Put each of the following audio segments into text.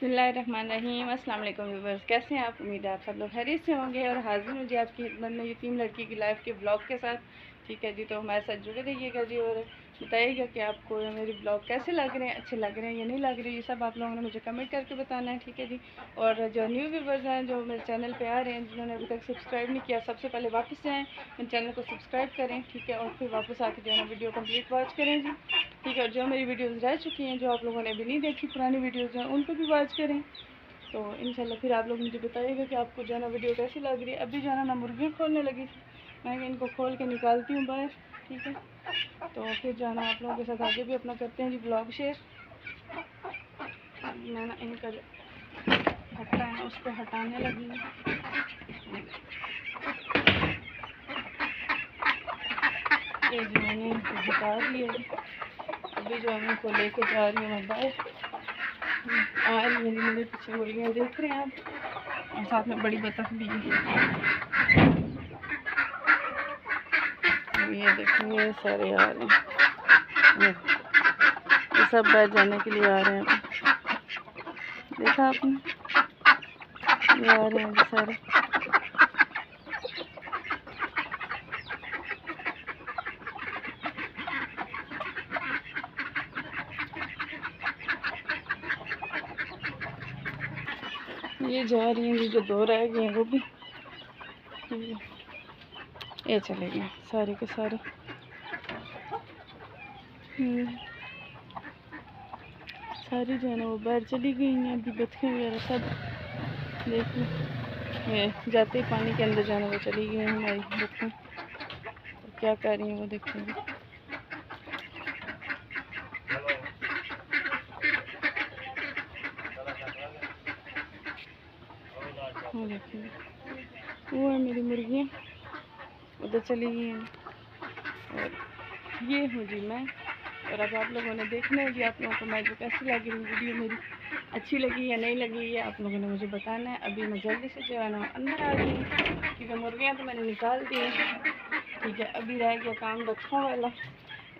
बिस्मिल्लाहिर्रहमानिर्रहीम। अस्सलाम वालेकुम व्यूअर्स, कैसे हैं आप? उम्मीद है आप सब लोग खैरियत से होंगे और हाजिर हूँ जी आपकी खिदमत में यतीम लड़की की लाइफ के ब्लॉग के साथ। ठीक है जी, तो हमारे साथ जुड़े रहिएगा जी और बताइएगा कि आपको मेरे ब्लॉग कैसे लग रहे हैं, अच्छे लग रहे हैं या नहीं लग रहे हैं। ये सब आप लोगों ने मुझे कमेंट करके बताना है। ठीक है जी, और जो न्यू व्यूअर्स हैं जो मेरे चैनल पे आ रहे हैं, जिन्होंने अभी तक सब्सक्राइब नहीं किया, सबसे पहले वापस जाएँ, मेरे चैनल को सब्सक्राइब करें। ठीक है, और फिर वापस आके जो है ना वीडियो कम्प्लीट वॉच करें जी। ठीक है, और जो मेरी वीडियोज़ रह चुकी हैं, जो आप लोगों ने अभी नहीं देखी, पुरानी वीडियोज़ हैं, उनको भी वॉच करें। तो इंशाल्लाह फिर आप लोग मुझे बताइएगा कि आपको जो है ना वीडियो कैसी लग रही है। अभी जो है ना मैं मुर्गियाँ खोलने लगी थी, मैं इनको खोल के निकालती हूँ बाहर। ठीक है, तो फिर जो है ना आप लोगों के साथ आगे भी अपना करते हैं जी ब्लॉग शेयर। मैं ना इनका जो हट्टा है उसको हटाने लगी हूँ। ये जो मैंने इनको हटा दिया है, अभी जो है इनको लेके जा रही हूँ मैं बाहर। आ रही मेरे पीछे मुर्गियाँ देख रहे हैं आप, और साथ में बड़ी बतख भी है। ये देखिए ये सारे आ रहे हैं, ये सब बैठ जाने के लिए आ रहे हैं। देखा आपने, ये आ रहे हैं सारे। ये जा रही हैं, जो दो रह गए हैं वो भी ये चले गए सारे के सारे। सारी जो है ना वो बाहर चली गई हैं। अभी बतखें वगैरह सब देख लो, ये जाते ही पानी के अंदर जाना वो चली गई हैं हमारी बतखें। तो क्या कर रही हैं वो देखेंगे। वो देखेंगे, वो है मेरी मुर्गियाँ उधर चली गई हैं, और ये हूँ जी मैं। और अब आप लोगों ने देखना है कि आप लोगों को मैं जो कैसी लगी वीडियो मेरी अच्छी लगी या नहीं लगी, ये आप लोगों ने मुझे बताना है। अभी मैं जल्दी से जो है ना अंदर आ गई हूँ, क्योंकि मुर्गियाँ तो मैंने निकाल दी हैं। ठीक है, अभी रह गया काम बच्चों वाला,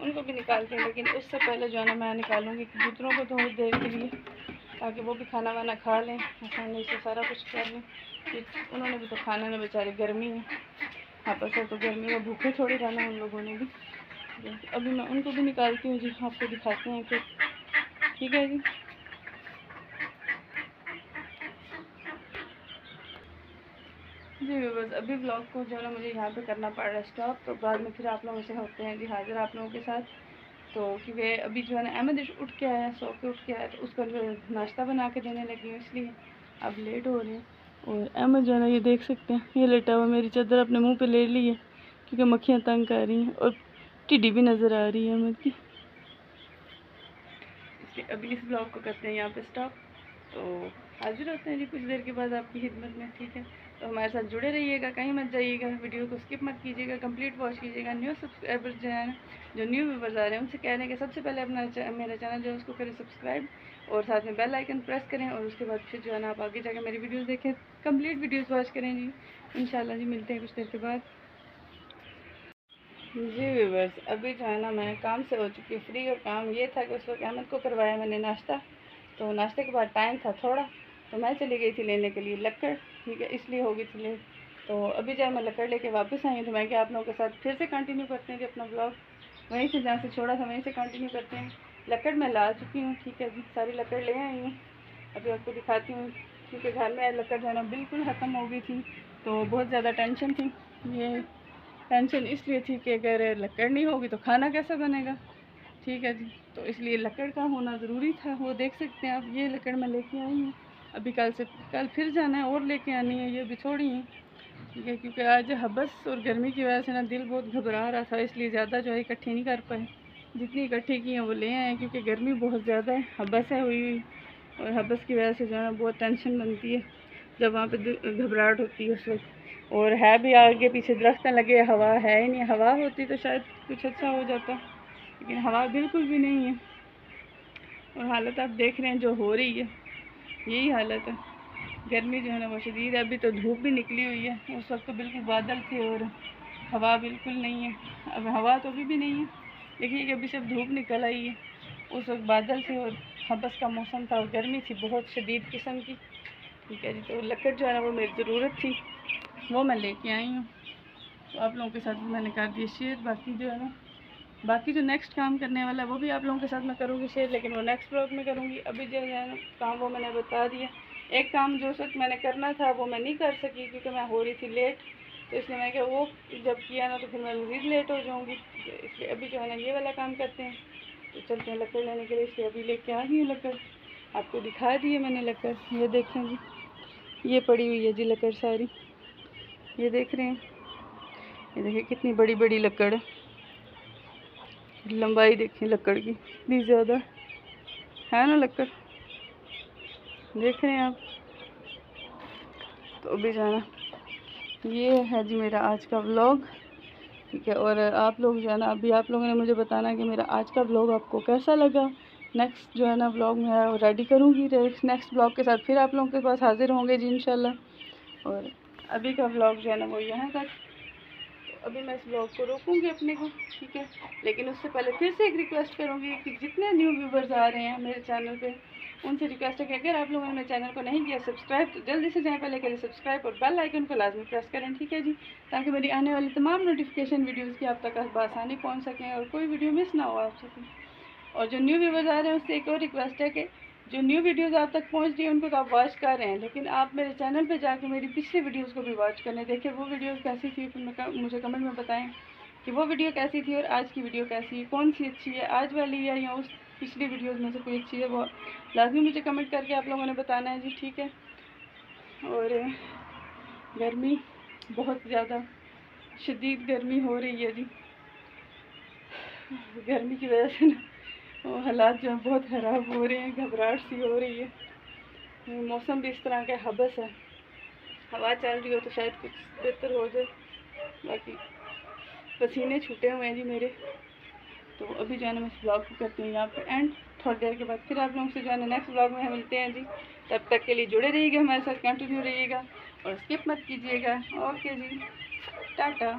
उनको भी निकालते हैं, लेकिन उससे पहले जो है ना मैं निकालूँगी कबूतरों को थोड़ी देर के लिए, ताकि वो भी खाना वाना खा लें, आसानी से सारा कुछ कर लें। फिर उन्होंने भी तो खाना ना, बेचारे गर्मी है, आपस में तो गर्मी में भूखे थोड़ी रहना उन लोगों ने भी। अभी मैं उनको भी निकालती हूँ जी, आपको दिखाते हैं फिर। ठीक है जी, जी बस अभी ब्लॉग को जो है ना मुझे यहाँ पे करना पड़ रहा है स्टॉप, तो बाद में फिर आप लोगों से होते हैं जी हाजिर आप लोगों के साथ। तो क्योंकि अभी जो है ना अहमद उठ के आया, सो के उठ के आया, तो उसको नाश्ता बना के देने लगी हूँ, इसलिए अब लेट हो रहे हैं। और अहमद जो है ना ये देख सकते हैं, ये लेटा हुआ मेरी चादर अपने मुँह पे ले ली है, क्योंकि मक्खियाँ तंग कर रही हैं और टिड्डी भी नज़र आ रही है अहमद की। इसलिए अभी इस ब्लॉग को करते हैं यहाँ पे स्टॉप, तो हाजिर होते हैं जी कुछ देर के बाद आपकी खिदमत में। ठीक है, तो हमारे साथ जुड़े रहिएगा, कहीं मत जाइएगा, वीडियो को स्किप मत कीजिएगा, कंप्लीट वॉच कीजिएगा। न्यू सब्सक्राइबर्स जो है ना, जो न्यू व्यूवर्स आ रहे हैं, उनसे कह रहे हैं कि सबसे पहले अपना मेरा चैनल जो है उसको करें सब्सक्राइब, और साथ में बेल आइकन प्रेस करें, और उसके बाद फिर जो है ना आप आगे जाकर मेरी वीडियोज़ देखें, कम्प्लीट वीडियोज़ वॉच करें जी। इंशाल्लाह जी मिलते हैं कुछ देर के बाद। जी व्यूवर्स, अभी जो है ना मैं काम से हो चुकी हूँ फ्री, और काम ये था कि उस वक्त अहमद को करवाया मैंने नाश्ता, तो नाश्ते के बाद टाइम था थोड़ा, तो मैं चली गई थी लेने के लिए लकड़। ठीक है, इसलिए हो गई थी लेट। तो अभी जब मैं लकड़ लेके वापस आई हूँ, तो मैं क्या आप लोगों के साथ फिर से कंटिन्यू करते हैं कि अपना ब्लॉग वहीं से जहाँ से छोड़ा था वहीं से कंटिन्यू करते हैं। लकड़ मैं ला चुकी हूँ, ठीक है जी, सारी लकड़ ले आई हूँ, अभी आपको दिखाती हूँ। क्योंकि घर में लकड़ जो है ना बिल्कुल ख़त्म हो गई थी, तो बहुत ज़्यादा टेंशन थी। ये टेंशन इसलिए थी कि अगर लकड़ नहीं होगी तो खाना कैसे बनेगा। ठीक है जी, तो इसलिए लकड़ का होना ज़रूरी था। वो देख सकते हैं आप, ये लकड़ मैं लेके आई हूँ, अभी कल फिर जाना है और लेके आनी है, ये भी थोड़ी है। ठीक है, क्योंकि आज हबस और गर्मी की वजह से ना दिल बहुत घबरा रहा था, इसलिए ज़्यादा जो है इकट्ठी नहीं कर पाए। जितनी इकट्ठी की हैं वो ले आए, क्योंकि गर्मी बहुत ज़्यादा है, हबस है हुई, और हबस की वजह से जो है ना बहुत टेंशन बनती है जब वहाँ पे घबराहट होती है उस वक्त। और है भी आगे पीछे दरख्त लगे, हवा है ही नहीं, हवा होती तो शायद कुछ अच्छा हो जाता, लेकिन हवा बिल्कुल भी नहीं है। और हालत आप देख रहे हैं जो हो रही है, यही हालत है। गर्मी जो है ना वो शदीद है। अभी तो धूप भी निकली हुई है, उस वक्त तो बिल्कुल बादल थे और हवा बिल्कुल नहीं है। अब हवा तो अभी भी नहीं है, देखिए कि अभी सिर्फ धूप निकल आई है, उस वक्त बादल थे और हबस का मौसम था और गर्मी थी बहुत शदीद किस्म की, ठीक है जी। तो लकड़ जो है ना वो मेरी ज़रूरत थी, वो मैं लेके आई हूँ। तो आप लोगों के साथ भी मैंने कर दिया शेयर। बाकी जो है ना, बाकी जो नेक्स्ट काम करने वाला है वो भी आप लोगों के साथ मैं करूँगी शेयर, लेकिन वो नेक्स्ट ब्लॉग में करूँगी। अभी जो है ना काम वो मैंने बता दिया। एक काम जो सच मैंने करना था वो मैं नहीं कर सकी क्योंकि मैं हो रही थी लेट, तो इसलिए मैं क्या वो जब किया ना तो फिर मैं मज़ीद लेट हो जाऊँगी, इसलिए अभी जो है ना ये वाला काम करते हैं। तो चलते हैं लकड़ लेने के लिए, इसलिए अभी लेके आ गई हूँ लकड़। आपको दिखा दी है मैंने लकड़, ये देखें जी, ये पड़ी हुई है जी लकड़ सारी, ये देख रहे हैं, ये देखिए कितनी बड़ी बड़ी लकड़ है। लंबाई देखें लकड़ की कितनी ज़्यादा है ना लकड़, देख रहे हैं आप। तो अभी जाना, ये है जी मेरा आज का व्लॉग, ठीक है। और आप लोग जो है ना, अभी आप लोगों ने मुझे बताना कि मेरा आज का व्लॉग आपको कैसा लगा। नेक्स्ट जो है ना व्लॉग मैं रेडी करूँगी, नेक्स्ट व्लॉग के साथ फिर आप लोगों के पास हाजिर होंगे जी इंशाल्लाह। और अभी का व्लॉग जो है ना वो यहाँ तक। तो अभी मैं इस व्लॉग को रोकूँगी अपने को, ठीक है। लेकिन उससे पहले फिर से एक रिक्वेस्ट करूँगी कि जितने न्यू व्यूवर्स आ रहे हैं मेरे चैनल पे, उनसे रिक्वेस्ट है कि अगर आप लोगों ने मेरे चैनल को नहीं किया सब्सक्राइब, तो जल्दी से जाएं, पहले करें सब्सक्राइब और बेल आइकन को लाजमी प्रेस करें, ठीक है जी, ताकि मेरी आने वाली तमाम नोटिफिकेशन वीडियोज़ की आप तक आसानी पहुँच सकें और कोई वीडियो मिस ना हो आप सकें। और जो न्यू व्यूवर्स आ रहे हैं उससे एक और रिक्वेस्ट है कि जो न्यू वीडियोज़ आप तक पहुंच रही हैं उनको तो आप वॉच कर रहे हैं, लेकिन आप मेरे चैनल पे जाके मेरी पिछली वीडियोस को भी वॉच करने, देखिए वो वीडियोस कैसी थी, फिर मुझे कमेंट में बताएं कि वो वीडियो कैसी थी और आज की वीडियो कैसी है, कौन सी अच्छी है, आज वाली है या उस पिछली वीडियोज़ में से कोई अच्छी है, वो लाजमी मुझे कमेंट करके आप लोगों ने बताना है जी, ठीक है। और गर्मी बहुत ज़्यादा शदीद गर्मी हो रही है जी, गर्मी की वजह से ना वो हालात जो हैं बहुत ख़राब हो रहे हैं, घबराहट सी हो रही है। मौसम भी इस तरह का हबस है, हवा चल रही हो तो शायद कुछ बेहतर हो जाए, बाकी पसीने छूटे हुए हैं जी मेरे। तो अभी जो है ना मैं इस ब्लॉग को करती हूँ यहाँ पे एंड, थोड़ी देर के बाद फिर आप लोगों से जो है ना नेक्स्ट ब्लॉग में मिलते हैं जी। तब तक के लिए जुड़े रहिएगा हमारे साथ, कंटिन्यू रहिएगा और स्किप मत कीजिएगा। ओके जी, टाटा।